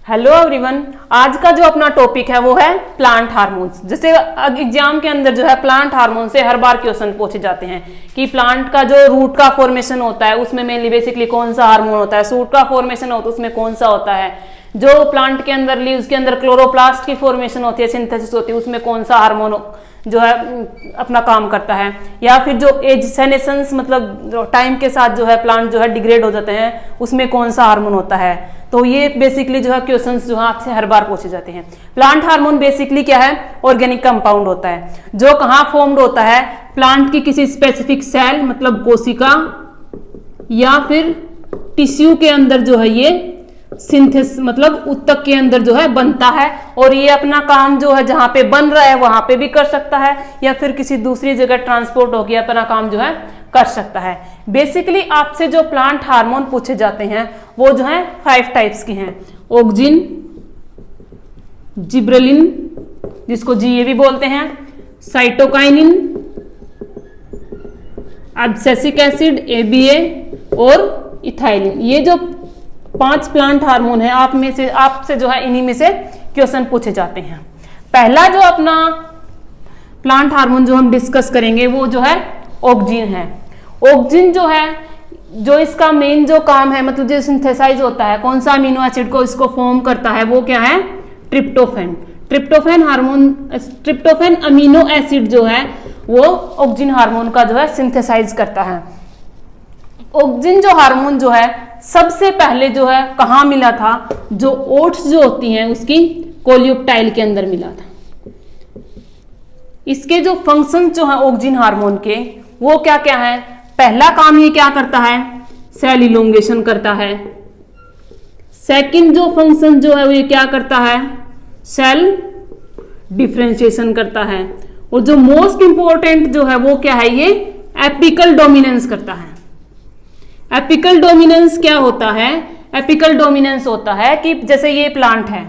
Hello everyone, आज का जो अपना टॉपिक है वो है प्लांट हार्मोन्स। जैसे एग्जाम के अंदर जो है प्लांट हार्मोन से हर बार क्वेश्चन पूछे जाते हैं कि प्लांट का जो रूट का फॉर्मेशन होता है उसमें मेनली बेसिकली कौन सा हार्मोन होता है, शूट का फॉर्मेशन होता है उसमें कौन सा होता है, जो प्लांट के अंदर लीव्स के अंदर क्लोरोप्लास्ट की फॉर्मेशन होती है, सिंथेसिस होती है, उसमें कौन सा हार्मोन जो है अपना काम करता है, या फिर जो एज सेनेसेंस मतलब टाइम के साथ जो है प्लांट जो है डिग्रेड हो जाते हैं उसमें कौन सा हार्मोन होता है। तो ये बेसिकली जो है क्वेश्चंस जो है आपसे हर बार पूछे जाते हैं। प्लांट हार्मोन बेसिकली क्या है, ऑर्गेनिक कंपाउंड होता है जो कहाँ फॉर्म्ड होता है, प्लांट की किसी स्पेसिफिक सेल मतलब कोशिका या फिर टिश्यू के अंदर जो है ये सिंथेसिस मतलब उत्तक के अंदर जो है बनता है, और ये अपना काम जो है जहां पे बन रहा है वहां पे भी कर सकता है या फिर किसी दूसरी जगह ट्रांसपोर्ट होकर अपना काम जो है कर सकता है। बेसिकली आपसे जो प्लांट हार्मोन पूछे जाते हैं वो जो है 5 टाइप्स के हैं। ऑक्जिन, जिब्रेलिन जिसको जीए भी बोलते हैं, साइटोकाइनिन, एब्सिसिक एसिड एबीए और इथाइलिन। ये जो 5 प्लांट हार्मोन है आपसे जो है इन्हीं में से क्वेश्चन पूछे जाते हैं। पहला जो अपना प्लांट हार्मोन जो हम डिस्कस करेंगे वो जो है ऑक्जिन है। ऑक्जिन जो है जो इसका मेन जो काम है मतलब जो सिंथेसाइज होता है कौन सा अमीनो एसिड को इसको फॉर्म करता है वो क्या है, tryptophan. Tryptophan hormone, tryptophan amino acid जो है वो ऑक्जिन हार्मोन का जो है सिंथेसाइज करता है। ऑक्जिन जो हार्मोन जो है सबसे पहले जो है कहाँ मिला था, जो ओट्स जो होती हैं उसकी कोलियोप्टाइल के अंदर मिला था। इसके जो फंक्शन जो है ऑक्जिन हार्मोन के वो क्या क्या है, पहला काम ये क्या करता है, सेल इलोंगेशन करता है। सेकंड जो फंक्शन जो है वो ये क्या करता है, सेल डिफरेंशिएशन करता है। और जो मोस्ट इंपॉर्टेंट जो है वो क्या है, ये एपिकल डोमिनेंस करता है। एपिकल डोमिनेंस क्या होता है, एपिकल डोमिनेंस होता है कि जैसे ये प्लांट है,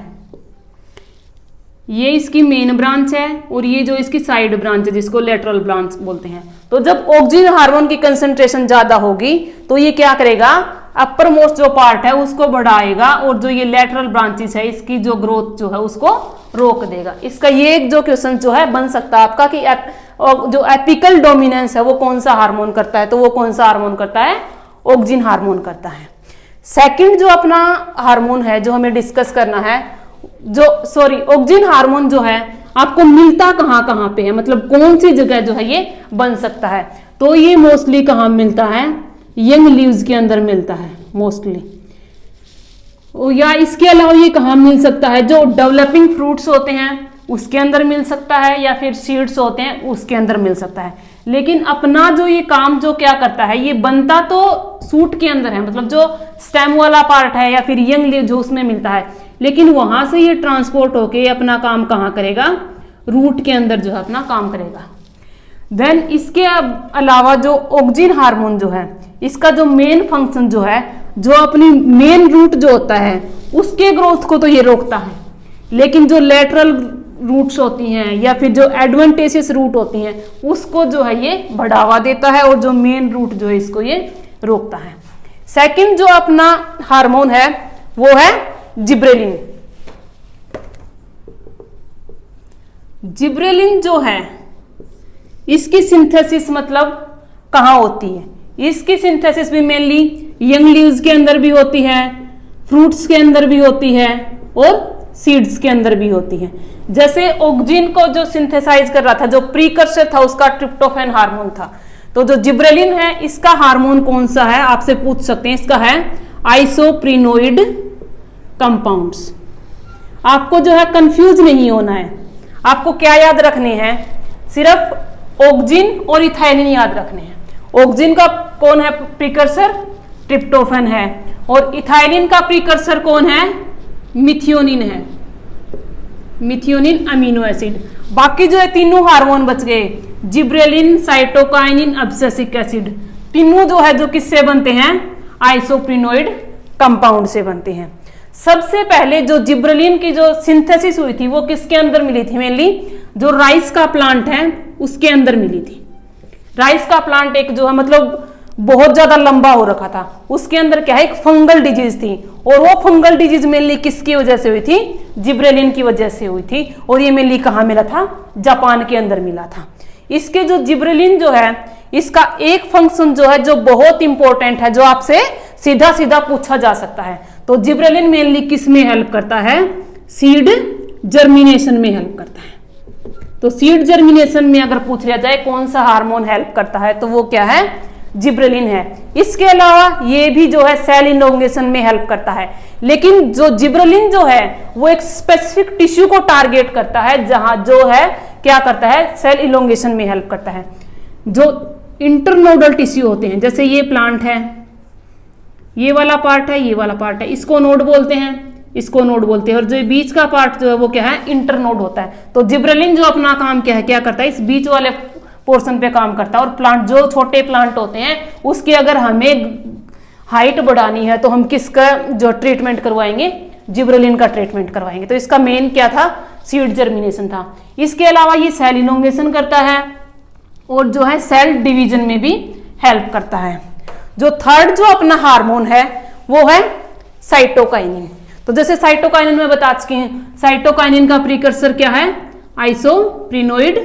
ये इसकी मेन ब्रांच है और ये जो इसकी साइड ब्रांच है जिसको लेटरल ब्रांच बोलते हैं। तो जब ऑक्जिन हार्मोन की कंसंट्रेशन ज्यादा होगी तो ये क्या करेगा, अपर मोस्ट जो पार्ट है उसको बढ़ाएगा और जो ये लेटरल ब्रांचेस है इसकी जो ग्रोथ जो है उसको रोक देगा। इसका ये जो क्वेश्चन जो है बन सकता है आपका कि जो एपिकल डोमिनेंस है वो कौन सा हार्मोन करता है, तो वो कौन सा हार्मोन करता है, ऑक्जिन हार्मोन करता है। सेकंड जो अपना हार्मोन है जो हमें डिस्कस करना है, ऑक्जिन हार्मोन जो है आपको मिलता कहाँ कहाँ पे है, मतलब कौन सी जगह जो है ये बन सकता है, तो ये मोस्टली कहाँ मिलता है, यंग लीव्स के अंदर मिलता है मोस्टली। या इसके अलावा ये कहाँ मिल सकता है, जो डेवलपिंग फ्रूट्स होते हैं उसके अंदर मिल सकता है, या फिर सीड्स होते हैं उसके अंदर मिल सकता है। लेकिन अपना जो ये काम जो क्या करता है, ये बनता तो सूट के अंदर है, मतलब जो स्टेम वाला पार्ट है या फिर यंग लीव जो उसमें मिलता है, लेकिन वहां से ये ट्रांसपोर्ट होके अपना काम कहाँ करेगा, रूट के अंदर जो है अपना काम करेगा। देन इसके अलावा जो ऑक्जिन हार्मोन जो है इसका जो मेन फंक्शन जो है, जो अपनी मेन रूट जो होता है उसके ग्रोथ को तो ये रोकता है, लेकिन जो लेटरल रूट्स होती हैं या फिर जो एडवांटेजियस रूट होती हैं उसको जो है ये बढ़ावा देता है, और जो मेन रूट जो है इसको ये रोकता है। सेकंड जो अपना हार्मोन है वो है जिब्रेलिन। जिब्रेलिन जो है इसकी सिंथेसिस मतलब कहाँ होती है, इसकी सिंथेसिस भी मेनली यंग लीव्स के अंदर भी होती है, फ्रूट्स के अंदर भी होती है और सीड्स के अंदर भी होती है। जैसे ऑक्जिन को जो सिंथेसाइज कर रहा था, जो प्रीकर्सर था उसका ट्रिप्टोफैन हार्मोन था, तो जो जिब्रेलिन है इसका हार्मोन कौन सा है आपसे पूछ सकते हैं, इसका है आइसोप्रिनोइड कंपाउंड्स। आपको जो है कंफ्यूज नहीं होना है, आपको क्या याद रखने हैं, सिर्फ ऑक्जिन और इथाइलिन याद रखने हैं। ऑक्जिन का कौन है प्रीकर्सर, ट्रिप्टोफैन है, और इथाइलिन का प्रीकर्सर कौन है, मिथियोनिन है, मिथियोनिन अमीनो एसिड। बाकी जो है तीनों हार्मोन बच गए, जिब्रेलिन, साइटोकाइनिन, एब्सिसिक एसिड, तीनों जो है जो किससे बनते हैं, आइसोप्रिनोइड कंपाउंड से बनते हैं। सबसे पहले जो जिब्रेलिन की जो सिंथेसिस हुई थी वो किसके अंदर मिली थी, मेनली जो राइस का प्लांट है उसके अंदर मिली थी। राइस का प्लांट एक जो है मतलब बहुत ज्यादा लंबा हो रखा था, उसके अंदर क्या है, एक फंगल डिजीज थी, और वो फंगल डिजीज मेनली किसकी वजह से हुई थी, जिब्रेलिन की वजह से हुई थी, और ये मेनली कहाँ मिला था, जापान के अंदर मिला था। इसके जो जिब्रेलिन जो है, इसका एक फंक्शन जो है जो बहुत इंपॉर्टेंट है, जो आपसे सीधा सीधा पूछा जा सकता है। तो जिब्रेलिन मेनली किस में हेल्प करता है, सीड जर्मिनेशन में हेल्प करता है। तो सीड जर्मिनेशन में अगर पूछ लिया जाए कौन सा हार्मोन हेल्प करता है, तो वो क्या है, जिब्रेलिन है। इसके अलावा ये भी जो है सेल इलोंगेशन में हेल्प करता है, लेकिन जो जिब्रेलिन जो है वो एक स्पेसिफिक टिश्यू को टारगेट करता है, जहां जो है क्या करता है, सेल इलोंगेशन में हेल्प करता है। जो इंटरनोडल टिश्यू होते हैं, जैसे ये प्लांट है, ये वाला पार्ट है, ये वाला पार्ट है, इसको नोड बोलते हैं, इसको नोड बोलते हैं, और जो बीच का पार्ट जो है वो क्या है, इंटरनोड होता है। तो जिब्रेलिन जो अपना काम क्या है, क्या करता है, इस बीच वाले पोर्शन पे काम करता है। और प्लांट जो छोटे प्लांट होते हैं उसकी अगर हमें हाइट बढ़ानी है तो हम किसका जो ट्रीटमेंट करवाएंगे, जिब्रेलिन का ट्रीटमेंट करवाएंगे। तो इसका मेन क्या था, सीड जर्मिनेशन था। इसके अलावा ये सेल इलोंगेशन करता है और जो है सेल डिवीजन में भी हेल्प करता है। जो थर्ड जो अपना हार्मोन है वो है साइटोकाइनिन। तो जैसे साइटोकाइनिन में बता चुके हैं, साइटोकाइनिन का प्रीकर्सर क्या है, आइसोप्रिनोइड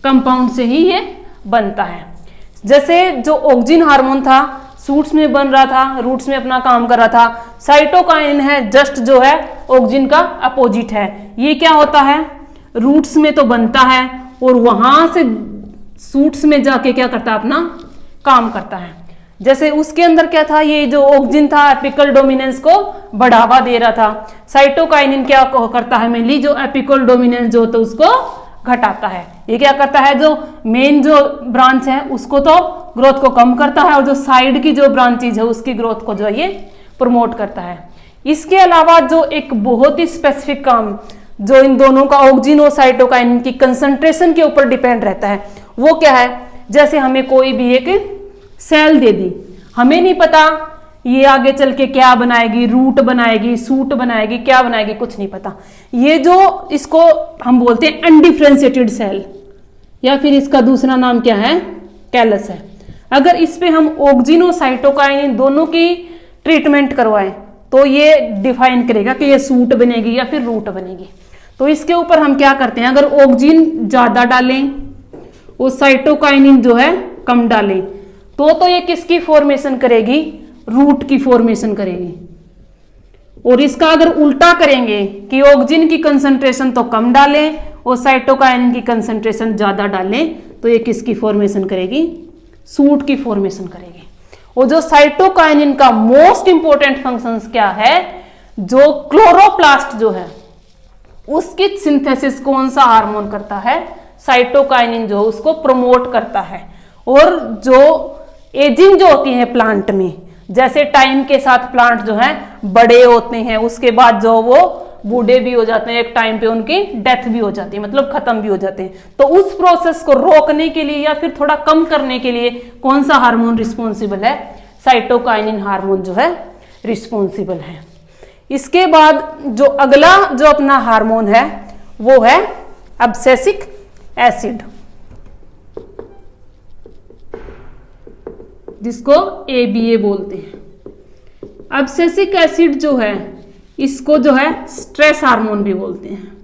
कंपाउंड से ही ये बनता है। जैसे जो ऑक्सिन हार्मोन था सूट्स में बन रहा था, रूट्स में अपना काम कर रहा था, साइटोकाइनिन है जस्ट जो है ऑक्सिन का अपोजिट है। ये क्या होता है, रूट्स में तो बनता है और वहां से सूट्स में जाके क्या करता है, अपना काम करता है। जैसे उसके अंदर क्या था, ये जो ऑक्सिन था एपिकल डोमिनेंस को बढ़ावा दे रहा था। साइटोकाइनिन क्या करता है, मेनली जो एपिकल डोमिनेंस जो होता है उसको घटाता है। ये क्या करता है, जो मेन जो ब्रांच है उसको तो ग्रोथ को कम करता है, और जो साइड की जो ब्रांचेज है उसकी ग्रोथ को जो है ये प्रमोट करता है। इसके अलावा जो एक बहुत ही स्पेसिफिक काम जो इन दोनों का ऑक्सिन और साइटोकाइनिन की कंसंट्रेशन के ऊपर डिपेंड रहता है, वो क्या है, जैसे हमें कोई भी एक सेल दे दी, हमें नहीं पता ये आगे चल के क्या बनाएगी, रूट बनाएगी, सूट बनाएगी, क्या बनाएगी, कुछ नहीं पता। ये जो इसको हम बोलते हैं अनडिफरेंशिएटेड सेल, या फिर इसका दूसरा नाम क्या है, कैलस है। अगर इस पे हम ऑक्सिन और साइटोकाइनिन दोनों की ट्रीटमेंट करवाएं तो ये डिफाइन करेगा कि ये सूट बनेगी या फिर रूट बनेगी। तो इसके ऊपर हम क्या करते हैं, अगर ऑक्सिन ज्यादा डालें और साइटोकाइनिन जो है कम डालें तो ये किसकी फॉर्मेशन करेगी, रूट की फॉर्मेशन करेगी। और इसका अगर उल्टा करेंगे कि ऑक्सिन की कंसंट्रेशन तो कम डालें और साइटोकाइनिन की कंसंट्रेशन ज्यादा डालें तो ये किसकी फॉर्मेशन करेगी, सूट की फॉर्मेशन करेगी। और जो साइटोकाइनिन का मोस्ट इंपॉर्टेंट फंक्शंस क्या है, जो क्लोरोप्लास्ट जो है उसकी सिंथेसिस कौन सा हार्मोन करता है, साइटोकाइनिन जो उसको प्रमोट करता है। और जो एजिंग जो होती है प्लांट में, जैसे टाइम के साथ प्लांट जो है बड़े होते हैं, उसके बाद जो वो बूढ़े भी हो जाते हैं, एक टाइम पे उनकी डेथ भी हो जाती है, मतलब खत्म भी हो जाते हैं। तो उस प्रोसेस को रोकने के लिए या फिर थोड़ा कम करने के लिए कौन सा हार्मोन रिस्पॉन्सिबल है, साइटोकाइनिन हार्मोन जो है रिस्पॉन्सिबल है। इसके बाद जो अगला जो अपना हार्मोन है वो है अब्सेसिक एसिड, जिसको ABA बोलते हैं। अब्सेसिक एसिड जो है इसको जो है स्ट्रेस हार्मोन भी बोलते हैं।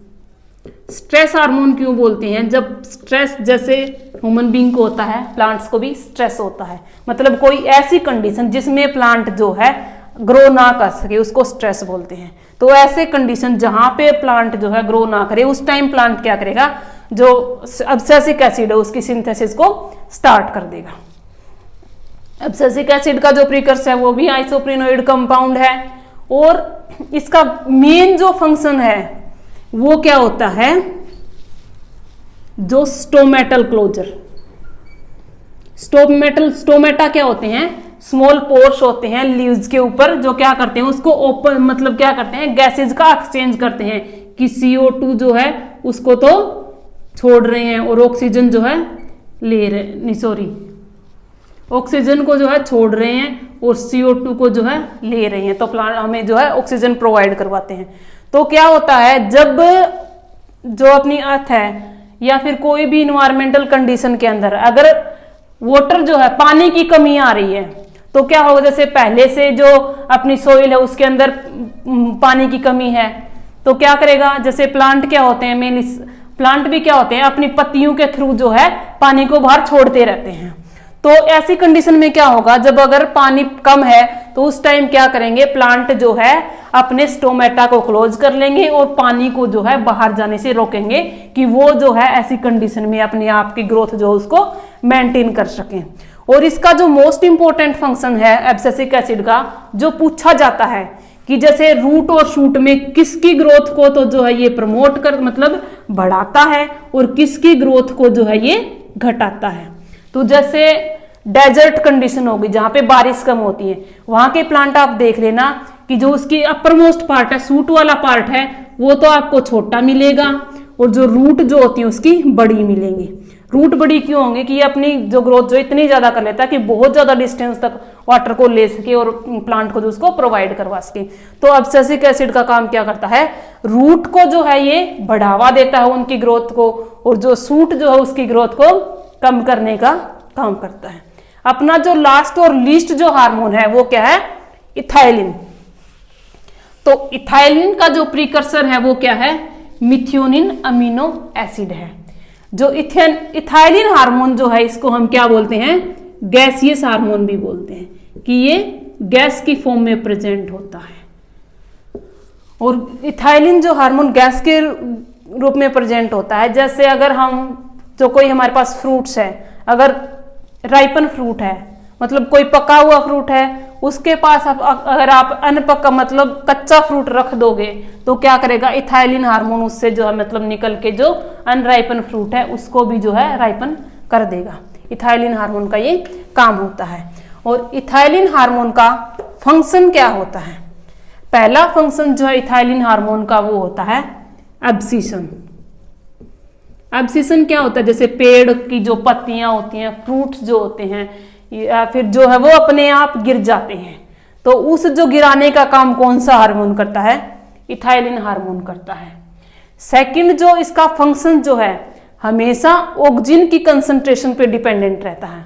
स्ट्रेस हार्मोन क्यों बोलते हैं, जब स्ट्रेस जैसे ह्यूमन बीइंग को होता है, प्लांट्स को भी स्ट्रेस होता है, मतलब कोई ऐसी कंडीशन जिसमें प्लांट जो है ग्रो ना कर सके उसको स्ट्रेस बोलते हैं। तो ऐसे कंडीशन जहां पे प्लांट जो है ग्रो ना करे उस टाइम प्लांट क्या करेगा, जो अब्सेसिक एसिड है उसकी सिंथेसिस को स्टार्ट कर देगा। अब्सेसिक एसिड का जो प्रीकर्सर है वो भी आइसोप्रिनोइड कंपाउंड है, और इसका मेन जो फंक्शन है वो क्या होता है, जो स्टोमेटल क्लोजर। स्टोमेटा क्या होते हैं, स्मॉल पोर्स होते हैं लीव्स के ऊपर, जो क्या करते हैं उसको ओपन, मतलब क्या करते हैं, गैसेज का एक्सचेंज करते हैं कि CO2 जो है उसको तो छोड़ रहे हैं और ऑक्सीजन जो है ले रहे, नहीं सॉरी, ऑक्सीजन को जो है छोड़ रहे हैं और CO2 को जो है ले रहे हैं। तो प्लांट हमें जो है ऑक्सीजन प्रोवाइड करवाते हैं। तो क्या होता है, जब जो अपनी अर्थ है या फिर कोई भी इन्वायरमेंटल कंडीशन के अंदर अगर वाटर जो है, पानी की कमी आ रही है, तो क्या होगा, जैसे पहले से जो अपनी सोइल है उसके अंदर पानी की कमी है, तो क्या करेगा, जैसे प्लांट क्या होते हैं, मेनली प्लांट भी क्या होते हैं, अपनी पत्तियों के थ्रू जो है पानी को बाहर छोड़ते रहते हैं। तो ऐसी कंडीशन में क्या होगा, जब अगर पानी कम है तो उस टाइम क्या करेंगे, प्लांट जो है अपने स्टोमेटा को क्लोज कर लेंगे और पानी को जो है बाहर जाने से रोकेंगे कि वो जो है ऐसी कंडीशन में अपने आप की ग्रोथ जो उसको मेंटेन कर सकें। और इसका जो मोस्ट इंपॉर्टेंट फंक्शन है एब्सिसिक एसिड का, जो पूछा जाता है कि जैसे रूट और शूट में किसकी ग्रोथ को तो जो है ये प्रमोट कर मतलब बढ़ाता है और किसकी ग्रोथ को जो है ये घटाता है। तो जैसे डेजर्ट कंडीशन होगी जहां पे बारिश कम होती है, वहां के प्लांट आप देख लेना कि जो उसकी अपर मोस्ट पार्ट है, सूट वाला पार्ट है, वो तो आपको छोटा मिलेगा और जो रूट जो होती है उसकी बड़ी मिलेंगी। रूट बड़ी क्यों होंगी कि ये अपनी जो ग्रोथ जो इतनी ज्यादा कर लेता है कि बहुत ज्यादा डिस्टेंस तक वाटर को ले सके और प्लांट को जो उसको प्रोवाइड करवा सके। तो एब्सिसिक एसिड का काम क्या करता है, रूट को जो है ये बढ़ावा देता है उनकी ग्रोथ को, और जो सूट जो है उसकी ग्रोथ को कम करने का काम करता है। अपना जो लास्ट और लीस्ट जो हार्मोन है वो क्या है, इथाइलिन। तो इथाइलिन का जो प्रीकर्सर है वो क्या है, मिथ्योनिन अमीनो एसिड है। जो इथाइलिन हार्मोन जो है इसको हम क्या बोलते हैं, गैसियस हार्मोन भी बोलते हैं कि ये गैस की फॉर्म में प्रेजेंट होता है। और इथाइलिन जो हार्मोन गैस के रूप में प्रेजेंट होता है। जैसे अगर हम जो कोई हमारे पास फ्रूट्स है, अगर राइपन फ्रूट है मतलब कोई पका हुआ फ्रूट है, उसके पास अगर आप अनपका मतलब कच्चा फ्रूट रख दोगे तो क्या करेगा, इथाइलिन हार्मोन उससे जो है मतलब निकल के जो अनराइपन फ्रूट है उसको भी जो है राइपन कर देगा। इथाइलिन हार्मोन का ये काम होता है। और इथाइलिन हार्मोन का फंक्शन क्या होता है, पहला फंक्शन जो है इथाइलिन हार्मोन का वो होता है एब्सिशन। एब्सिशन क्या होता है, जैसे पेड़ की जो पत्तियां होती हैं, फ्रूट्स जो होते हैं या फिर जो है वो अपने आप गिर जाते हैं, तो उस जो गिराने का काम कौन सा हार्मोन करता है, इथाइलिन हार्मोन करता है। सेकंड जो इसका फंक्शन जो है हमेशा ऑक्सीजन की कंसंट्रेशन पे डिपेंडेंट रहता है।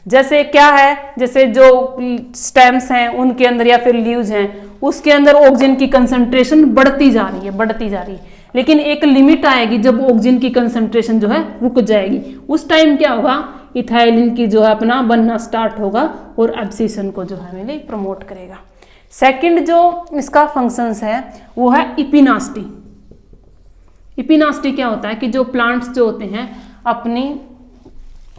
जैसे क्या है, जैसे जो स्टेम्स हैं उनके अंदर या फिर लीव्स हैं उसके अंदर ऑक्सीजन की कंसंट्रेशन बढ़ती जा रही है, लेकिन एक लिमिट आएगी जब ऑक्सीजन की कंसंट्रेशन जो है रुक जाएगी। उस टाइम क्या होगा, इथाइलिन की जो है अपना बनना स्टार्ट होगा और एब्सिशन को जो है मेरे प्रमोट करेगा। सेकंड जो इसका फंक्शंस है वो है इपिनास्टी। इपिनास्टी क्या होता है कि जो प्लांट्स जो होते हैं अपनी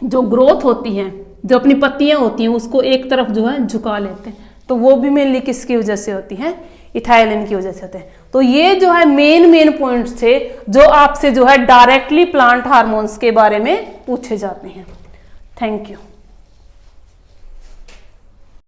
जो ग्रोथ होती है, जो अपनी पत्तियां होती हैं उसको एक तरफ जो है झुका लेते हैं, तो वो भी मेनली किसकी वजह से होती है, इथाइलिन की वजह से होते हैं। तो ये जो है मेन पॉइंट्स थे जो आपसे जो है डायरेक्टली प्लांट हार्मोन्स के बारे में पूछे जाते हैं। Thank you.